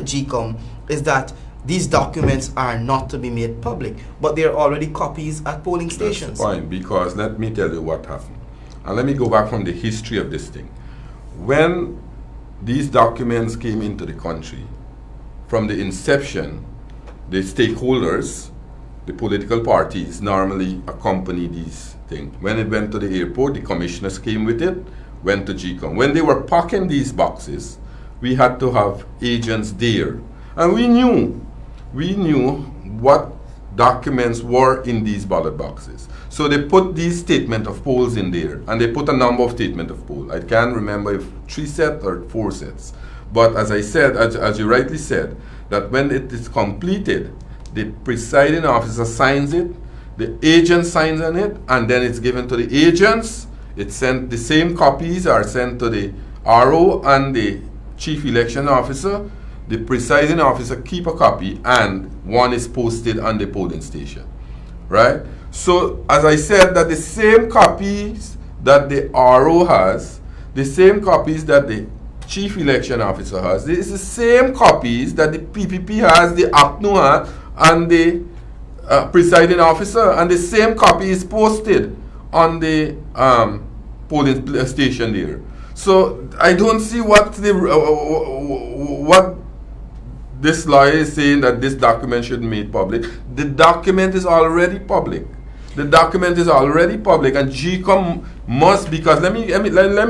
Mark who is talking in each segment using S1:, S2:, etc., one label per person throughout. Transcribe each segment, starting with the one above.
S1: GCOM is that these documents are not to be made public, but there are already copies at polling stations.
S2: That's fine, because let me tell you what happened. And let me go back from the history of this thing. When these documents came into the country, from the inception, the stakeholders, the political parties normally accompany these things. When it went to the airport, the commissioners came with it, went to GCOM. When they were packing these boxes, we had to have agents there. And we knew what documents were in these ballot boxes. So they put these statement of polls in there, and they put a number of statement of poll. I can't remember if 3 sets or 4 sets. But as I said, as you rightly said, that when it is completed, the presiding officer signs it, the agent signs on it, and then it's given to the agents. It's sent, the same copies are sent to the RO and the chief election officer. The presiding officer keep a copy, and one is posted on the polling station, right? So, as I said, that the same copies that the RO has, the same copies that the chief election officer has, it's the same copies that the PPP has, the APNU has, and the presiding officer, and the same copy is posted on the polling station there. So, I don't see what what this lawyer is saying that this document should be made public. The document is already public. The document is already public, and GCOM must, because let me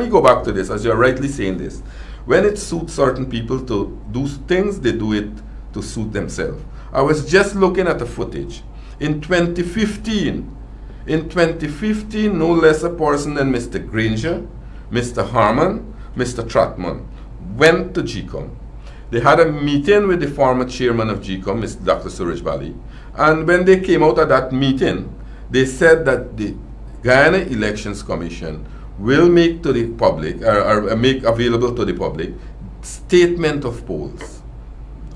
S2: go back to this, as you're rightly saying this. When it suits certain people to do things, they do it to suit themselves. I was just looking at the footage. In 2015, no less a person than Mr. Granger, Mr. Harman, Mr. Trotman went to GCOM. They had a meeting with the former chairman of GCOM, Mr. Dr. Suraj Bali, and when they came out of that meeting, they said that the Guyana Elections Commission will make to the public, or make available to the public, statement of polls.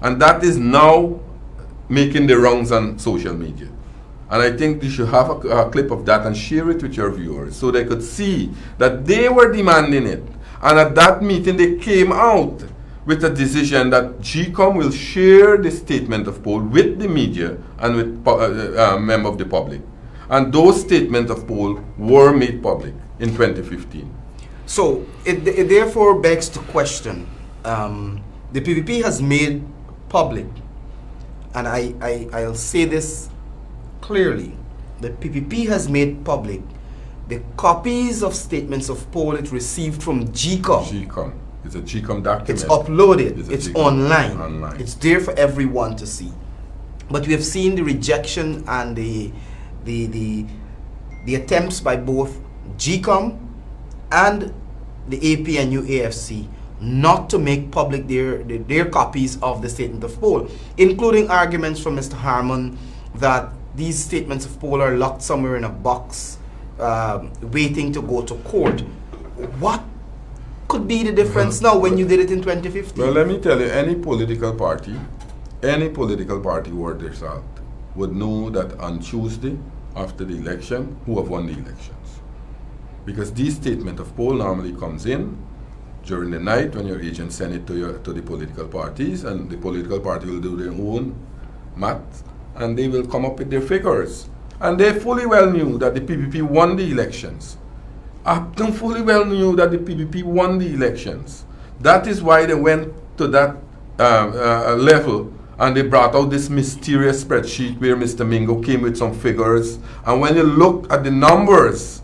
S2: And that is now making the rounds on social media. And I think you should have a clip of that and share it with your viewers so they could see that they were demanding it. And at that meeting, they came out with a decision that GCOM will share the statement of poll with the media and with members of the public. And those statements of poll were made public in 2015.
S1: So it therefore begs to question, the PPP has made public, and I'll say this clearly, the PPP has made public the copies of statements of poll it received from GCOM.
S2: GCOM. It's a GCOM document.
S1: It's uploaded. It's online.
S2: Online.
S1: It's there for everyone to see. But we have seen the rejection and the attempts by both GCOM and the APNU AFC not to make public their copies of the statement of poll, including arguments from Mr. Harman that these statements of poll are locked somewhere in a box, waiting to go to court. What could be the difference now when you did it in 2015?
S2: Well, let me tell you, any political party worth their salt would know that on Tuesday after the election, who have won the elections. Because these statement of poll normally comes in during the night when your agent send it to the political parties, and the political party will do their own math, and they will come up with their figures. And they fully well knew that the PPP won the elections. Upton fully well knew that the PPP won the elections. That is why they went to that level, and they brought out this mysterious spreadsheet where Mr. Mingo came with some figures. And when you look at the numbers,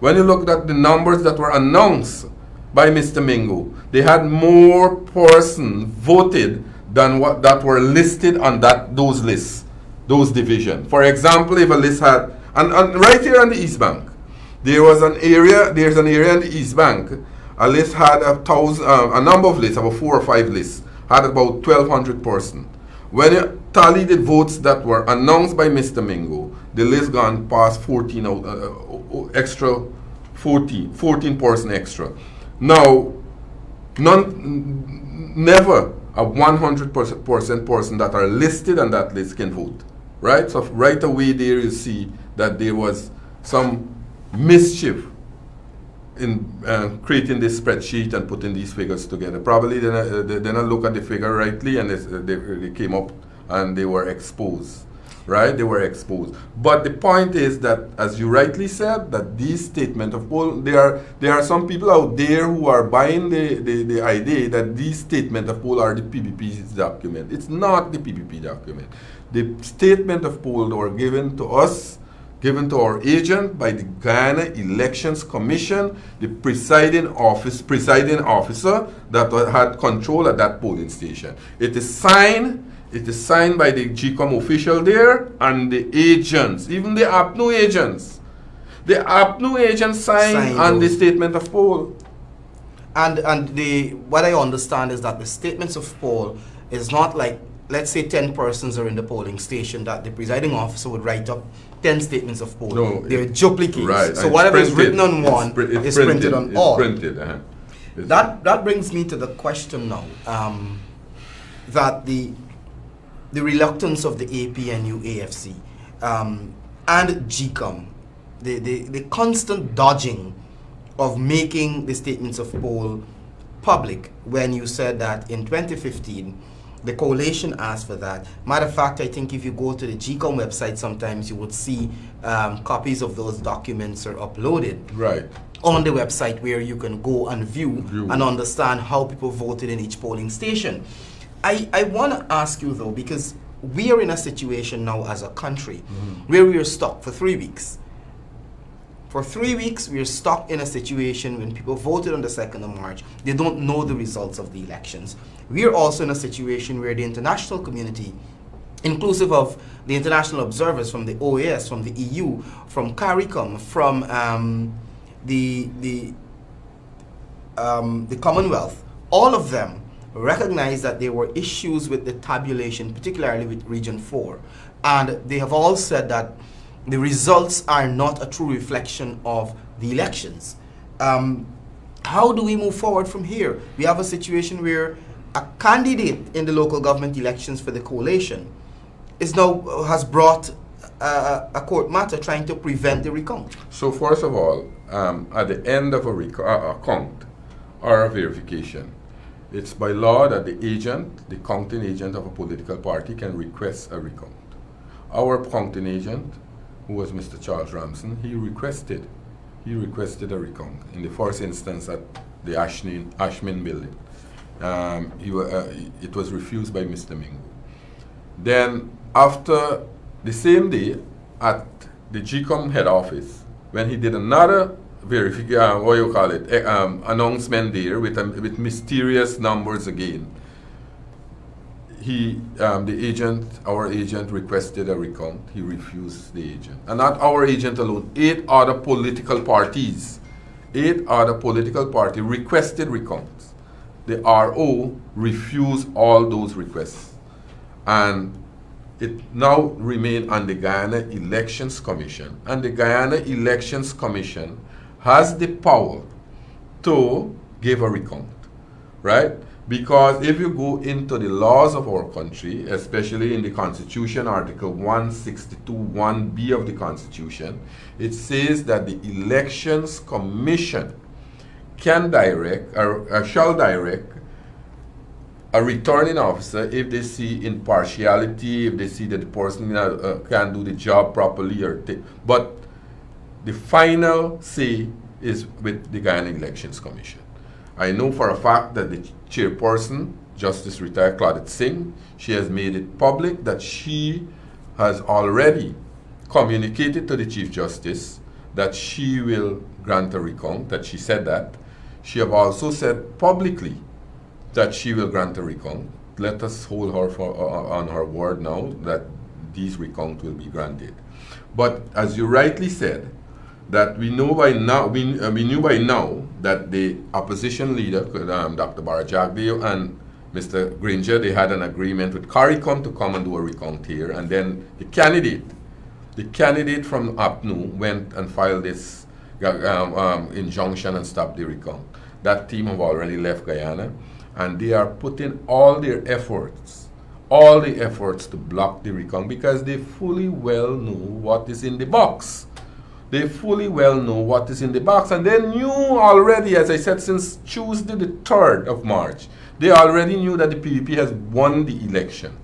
S2: that were announced by Mr. Mingo, they had more persons voted than what that were listed on those lists, those divisions. For example, if a list had, and right here on the East Bank, there's an area in the East Bank, a list had a number of lists, about 4 or 5 lists, had about 1,200 persons. When you tally the votes that were announced by Mr. Mingo, the list gone past 14 person extra. Now, never a 100% person that are listed on that list can vote, right? So right away there you see that there was some mischief in creating this spreadsheet and putting these figures together. Probably they didn't look at the figure rightly, and they came up and they were exposed, right? They were exposed. But the point is that, as you rightly said, that these statement of poll, there are some people out there who are buying the idea that these statement of poll are the PPP's document. It's not the PPP document. The statement of poll were given to us, given to our agent by the Guyana Elections Commission, the presiding officer that had control at that polling station. It is signed by the GCOM official there and the agents, even the APNU agents. The APNU agents signed on the statement of poll.
S1: And what I understand is that the statements of poll is not like, let's say 10 persons are in the polling station, that the presiding officer would write up 10 statements of poll.
S2: No,
S1: they're duplicates.
S2: Right.
S1: So whatever is written on one is printed on all.
S2: Printed.
S1: That brings me to the question now, that the reluctance of the APNU AFC and GCOM, the constant dodging of making the statements of poll public, when you said that in 2015 the coalition asked for that. Matter of fact, I think if you go to the GCOM website, sometimes you would see copies of those documents are uploaded on the website, where you can go and view and understand how people voted in each polling station. I want to ask you though, because we are in a situation now as a country where we are stuck for 3 weeks. For 3 weeks, we are stuck in a situation when people voted on the 2nd of March. They don't know the results of the elections. We are also in a situation where the international community, inclusive of the international observers from the OAS, from the EU, from CARICOM, from the Commonwealth, all of them recognize that there were issues with the tabulation, particularly with Region 4. And they have all said that the results are not a true reflection of the elections. How do we move forward from here? We have a situation where a candidate in the local government elections for the coalition has brought a court matter trying to prevent the recount.
S2: So first of all, at the end of a count or a verification, it's by law that the counting agent of a political party can request a recount. Our counting agent, who was Mr. Charles Ramson, he requested a recount in the first instance at the Ashmin building. It was refused by Mr. Mingo. Then after the same day at the GCOM head office, when he did another announcement there with mysterious numbers again, our agent requested a recount. He refused the agent. And not our agent alone, 8 other political parties requested recounts. The RO refused all those requests. And it now remains on the Guyana Elections Commission. And the Guyana Elections Commission has the power to give a recount, right? Because if you go into the laws of our country, especially in the Constitution, Article 162, 1B of the Constitution, it says that the Elections Commission can direct or shall direct a returning officer if they see impartiality, if they see that the person can do the job properly, but the final say is with the Guyana Elections Commission. I know for a fact that the chairperson, Justice Retired Claudette Singh, she has made it public that she has already communicated to the Chief Justice that she will grant a recount, that she said that. She have also said publicly that she will grant a recount. Let us hold her on her word now that these recounts will be granted. But as you rightly said, that we know by now, we knew by now that the opposition leader, Dr. Barajagdeo and Mr. Granger, they had an agreement with CARICOM to come and do a recount here, and then the candidate from APNU went and filed this injunction and stopped the recount. That team have already left Guyana, and they are putting all the efforts to block the recount because they fully well know what is in the box. They fully well know what is in the box, and they knew already, as I said, since Tuesday the 3rd of March, they already knew that the PDP has won the election.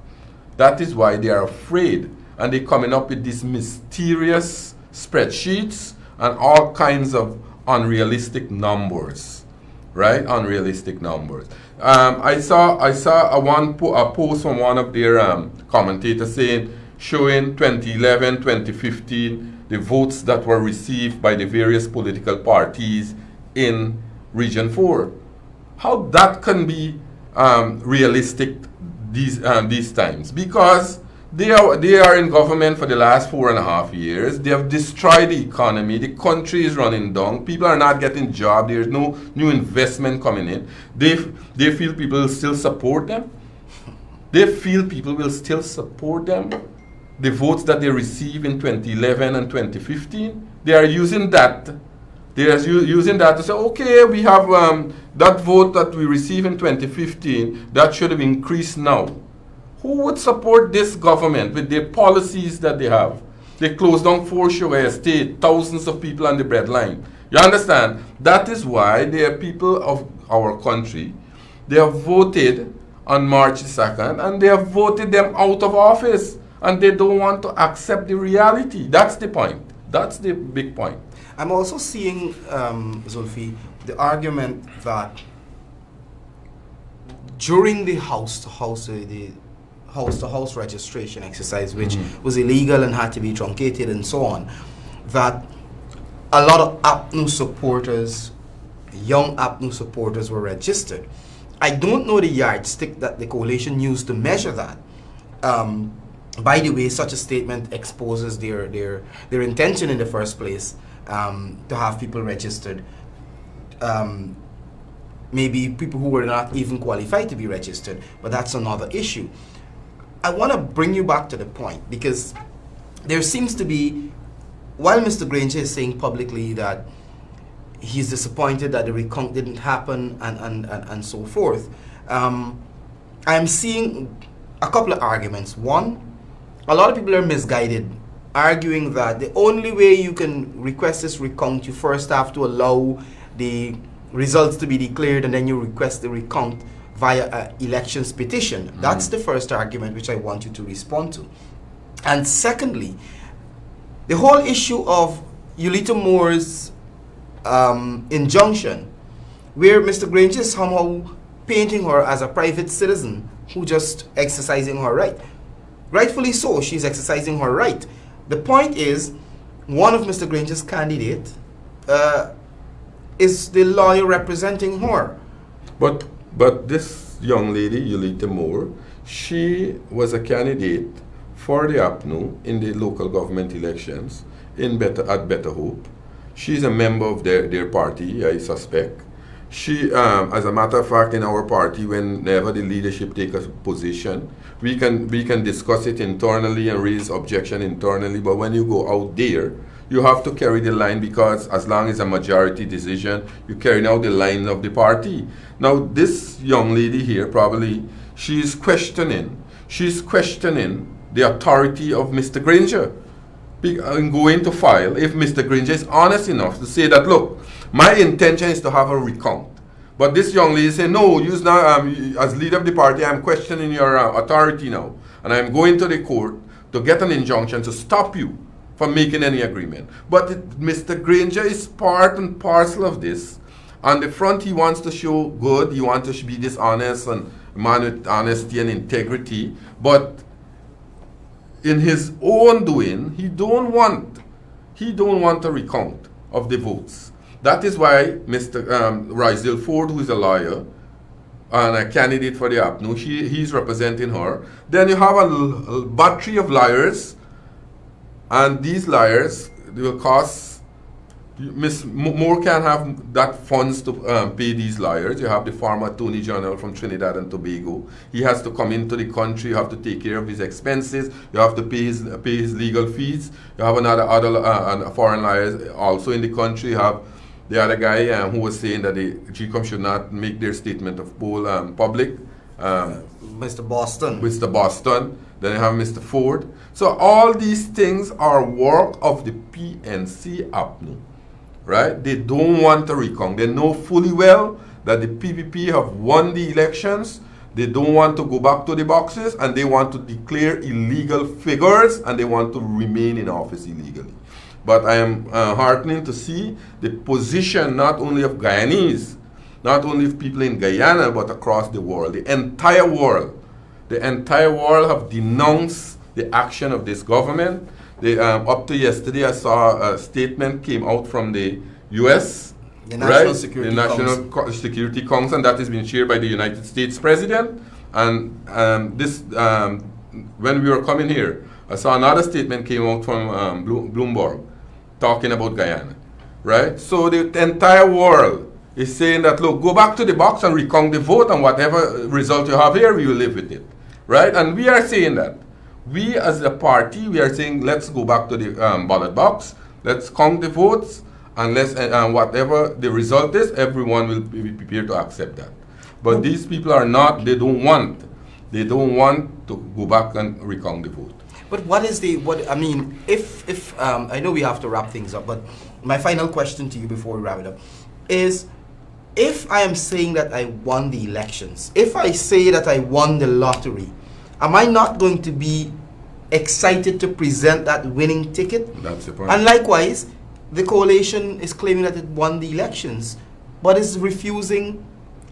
S2: That is why they are afraid, and they're coming up with these mysterious spreadsheets and all kinds of unrealistic numbers, right? Unrealistic numbers. I saw a post from one of their commentators showing 2011, 2015, the votes that were received by the various political parties in Region 4. How that can be realistic these times? Because they are in government for the last 4.5 years. They have destroyed the economy. The country is running down. People are not getting jobs. There's no new investment coming in. They feel people will still support them. They feel people will still support them. The votes that they receive in 2011 and 2015, they are using that. They are using that to say, okay, we have that vote that we received in 2015, that should have increased now. Who would support this government with the policies that they have? They closed down 4 sugar estates, thousands of people on the breadline. You understand? That is why there are people of our country, they have voted on March 2nd, and they have voted them out of office. And they don't want to accept the reality. That's the point. That's the big point.
S1: I'm also seeing, Zulfi, the argument that during the house-to-house registration exercise, which was illegal and had to be truncated and so on, that a lot of APNU supporters, young APNU supporters, were registered. I don't know the yardstick that the coalition used to measure that. By the way, such a statement exposes their intention in the first place to have people registered. Maybe people who were not even qualified to be registered, but that's another issue. I want to bring you back to the point, because there seems to be, while Mr. Granger is saying publicly that he's disappointed that the recount didn't happen and so forth, I'm seeing a couple of arguments. One, a lot of people are misguided, arguing that the only way you can request this recount, you first have to allow the results to be declared, and then you request the recount via an elections petition. That's the first argument which I want you to respond to. And secondly, the whole issue of Yulita Moore's injunction, where Mr. Granger is somehow painting her as a private citizen who just exercising her right. Rightfully so, she's exercising her right. The point is, one of Mr. Granger's candidates is the lawyer representing her.
S2: But this young lady, Yulita Moore, she was a candidate for the APNU in the local government elections at Better Hope. She's a member of their party, I suspect. She, as a matter of fact, in our party, whenever the leadership take a position, we can discuss it internally and raise objection internally. But when you go out there, you have to carry the line, because as long as a majority decision, you carry out the line of the party. Now, this young lady here, probably, she's questioning the authority of Mr. Granger and going to file if Mr. Granger is honest enough to say that, look, my intention is to have a recount. But this young lady said, no, as leader of the party, I'm questioning your authority now. And I'm going to the court to get an injunction to stop you from making any agreement. But Mr. Granger is part and parcel of this. On the front, he wants to show good. He wants to be dishonest and man with honesty and integrity. But in his own doing, he don't want a recount of the votes. That is why Mr. Rysdale Ford, who is a lawyer and a candidate for the APNU, he's representing her. Then you have a battery of liars, and these liars, they will cost. Ms. Moore can have that funds to pay these liars. You have the former Attorney General from Trinidad and Tobago. He has to come into the country. You have to take care of his expenses. You have to pay his legal fees. You have other foreign liars also in the country. You have the other guy who was saying that the GCOM should not make their statement of poll public.
S1: Mr. Boston.
S2: Mr. Boston. Then you have Mr. Ford. So all these things are work of the PNC APNU, right? They don't want to recount. They know fully well that the PPP have won the elections. They don't want to go back to the boxes, and they want to declare illegal figures, and they want to remain in office illegally. But I am heartening to see the position not only of Guyanese, not only of people in Guyana, but across the world. The entire world have denounced the action of this government. Up to yesterday, I saw a statement came out from the U.S.,
S1: the National
S2: right?
S1: Security
S2: the National
S1: Council.
S2: Security Council, and that has been shared by the United States President. And when we were coming here, I saw another statement came out from Bloomberg talking about Guyana, right? So the entire world is saying that, look, go back to the box and recount the vote, and whatever result you have here, we will live with it, right? And we are saying that. We as a party, we are saying, let's go back to the ballot box, let's count the votes, and let's, whatever the result is, everyone will be prepared to accept that. But these people are not, they don't want to go back and recount the vote.
S1: But if I know we have to wrap things up, but my final question to you before we wrap it up is, if I am saying that I won the elections, if I say that I won the lottery, am I not going to be excited to present that winning ticket?
S2: That's the point.
S1: And likewise, the coalition is claiming that it won the elections, but is refusing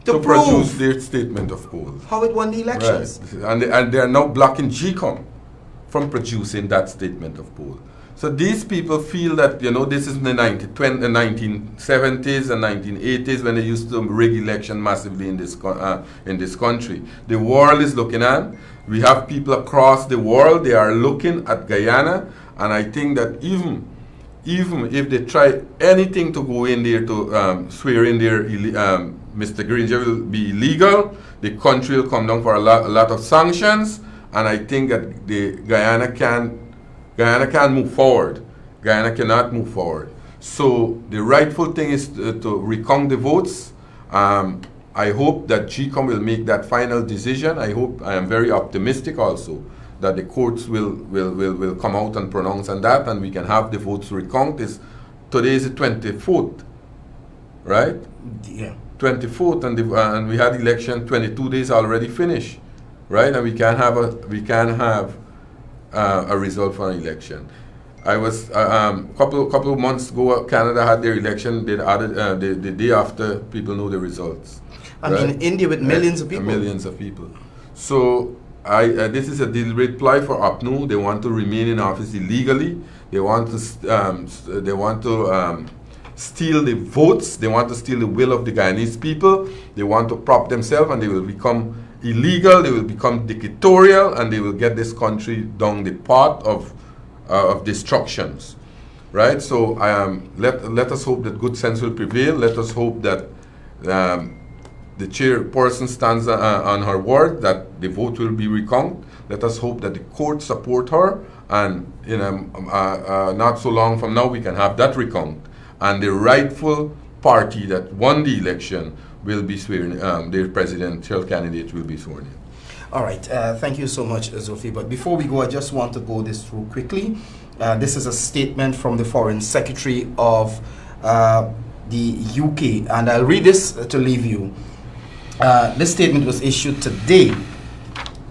S1: to
S2: produce
S1: prove
S2: their statement of polls.
S1: how it won the elections.
S2: Right. And they are now blocking GCOM from producing that statement of poll. So these people feel that, this is in the 1970s and 1980s when they used to rig election massively in this country. The world is looking at. We have people across the world, they are looking at Guyana, and I think that even if they try anything to go in there to swear in there, Mr. Granger will be illegal, the country will come down for a lot of sanctions, and I think that Guyana can't move forward. Guyana cannot move forward. So the rightful thing is to recount the votes. I hope that GCOM will make that final decision. I am very optimistic also that the courts will come out and pronounce on that, and we can have the votes recount. Today is the 24th, right?
S1: Yeah.
S2: 24th, and we had election 22 days already finished, right? And we can have a result for an election. I was couple of months ago. Canada had their election. They added the day after people know the results.
S1: I mean, India with millions of people.
S2: Millions of people. So this is a deliberate ploy for APNU. They want to remain in office illegally. They want to steal the votes. They want to steal the will of the Guyanese people. They want to prop themselves, and they will become illegal. They will become dictatorial, and they will get this country down the path of destructions, right? So let us hope that good sense will prevail. Let us hope that the chairperson stands on her word that the vote will be recounted. Let us hope that the court support her, and not so long from now we can have that recount, and the rightful party that won the election will be sworn. Their presidential candidate will be sworn in.
S1: All right. Thank you so much, Zulfi. But before we go, I just want to go this through quickly. This is a statement from the Foreign Secretary of the UK, and I'll read this to leave you. This statement was issued today,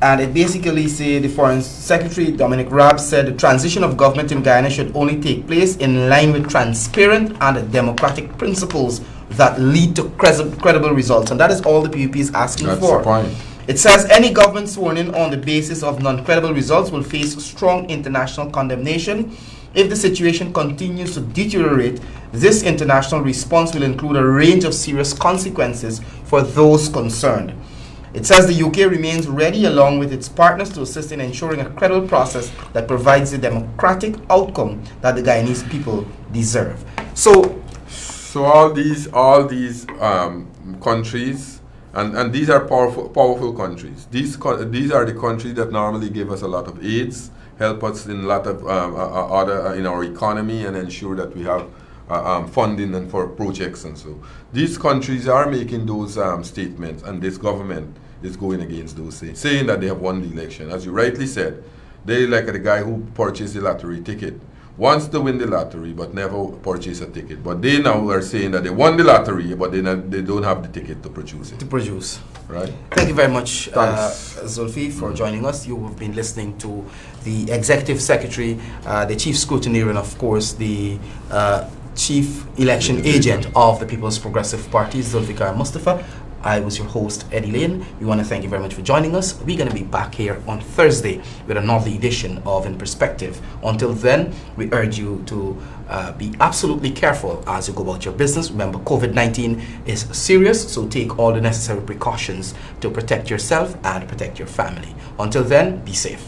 S1: and it basically said the Foreign Secretary, Dominic Raab, said the transition of government in Guyana should only take place in line with transparent and democratic principles that lead to credible results. And that is all the PPP is asking for.
S2: That's the point.
S1: It says any government sworn in on the basis of non-credible results will face strong international condemnation. If the situation continues to deteriorate, this international response will include a range of serious consequences for those concerned. It says the UK remains ready, along with its partners, to assist in ensuring a credible process that provides the democratic outcome that the Guyanese people deserve. So
S2: all these countries. And these are powerful countries. These are the countries that normally give us a lot of aids, help us in a lot of other in our economy, and ensure that we have funding and for projects and so. These countries are making those statements, and this government is going against those things, saying that they have won the election. As you rightly said, they like the guy who purchased the lottery ticket, wants to win the lottery but never purchase a ticket. But they now are saying that they won the lottery but they don't have the ticket to produce it.
S1: To produce.
S2: Right.
S1: Thank you very much,
S2: Thanks.
S1: Zulfi, for joining us. You have been listening to the Executive Secretary, the Chief Scrutineer, and of course the Chief Election Agent of the People's Progressive Party, Zulfikar Mustapha. I was your host, Eddie Lane. We want to thank you very much for joining us. We're going to be back here on Thursday with another edition of In Perspective. Until then, we urge you to be absolutely careful as you go about your business. Remember, COVID-19 is serious, so take all the necessary precautions to protect yourself and protect your family. Until then, be safe.